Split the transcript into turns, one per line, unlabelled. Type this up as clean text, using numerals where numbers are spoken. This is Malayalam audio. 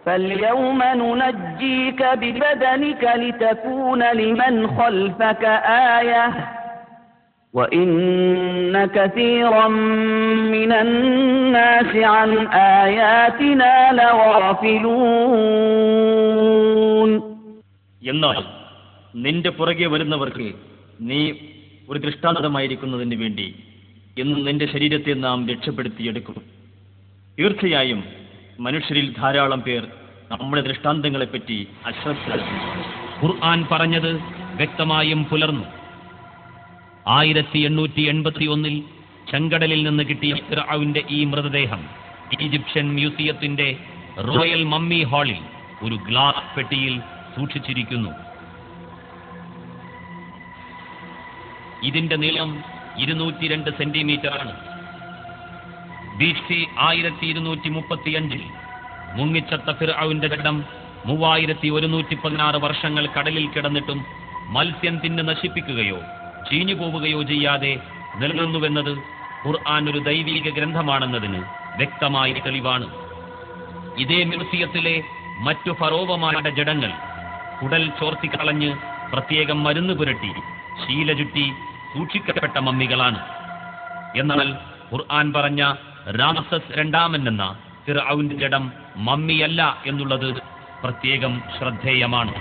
فاليوم ننجيك ببدنك لتكون لمن خلفك آية وإن كثيرا من الناس عن آياتنا لغافلون.
എന്നാൽ നിന്റെ പുറകെ വരുന്നവർക്ക് നീ ഒരു ദൃഷ്ടാന്തമായിരിക്കുന്നതിന് വേണ്ടി ഇന്ന് നിന്റെ ശരീരത്തെ നാം രക്ഷപ്പെടുത്തിയെടുക്കും. തീർച്ചയായും മനുഷ്യരിൽ ധാരാളം പേർ നമ്മുടെ ദൃഷ്ടാന്തങ്ങളെപ്പറ്റി അശ്രദ്ധരാണ്.
ഖുർആൻ പറഞ്ഞത് വ്യക്തമായും പുലർന്നു. 1881 ചെങ്കടലിൽ നിന്ന് കിട്ടിയ ഫിർഔന്റെ ഈ മൃതദേഹം ഈജിപ്ഷ്യൻ മ്യൂസിയത്തിന്റെ റോയൽ മമ്മി ഹാളിൽ ഒരു ഗ്ലാസ് പെട്ടിയിൽ സൂക്ഷിച്ചിരിക്കുന്നു. ഇതിന്റെ നീളം 202 സെന്റിമീറ്റർ ആണ്. BC 1235 മുങ്ങിച്ചത്ത ഫിർഔന്റെ ജഡം 3116 വർഷങ്ങൾ കടലിൽ കിടന്നിട്ടും മത്സ്യം തിന്ന് നശിപ്പിക്കുകയോ ചീഞ്ഞു പോവുകയോ ചെയ്യാതെ നിലനിന്നുവെന്നത് ഖുർആൻ ഒരു ദൈവീക ഗ്രന്ഥമാണെന്നതിന് വ്യക്തമായ തെളിവാണ്. ഇതേ മ്യൂസിയത്തിലെ മറ്റു ഫറോവമാരുടെ ജഡങ്ങൾ കുടൽ ചോർത്തിക്കളഞ്ഞ് പ്രത്യേകം മരുന്ന് പുരട്ടി ശീല ചുറ്റി സൂക്ഷിക്കപ്പെട്ട മമ്മികളാണ്. എന്നാൽ ഖുർആൻ പറഞ്ഞ രാമസസ് രണ്ടാമൻ എന്ന ഫിർഔന്റെ ജഡം മമ്മിയല്ല എന്നുള്ളത് പ്രത്യേകം ശ്രദ്ധേയമാണ്.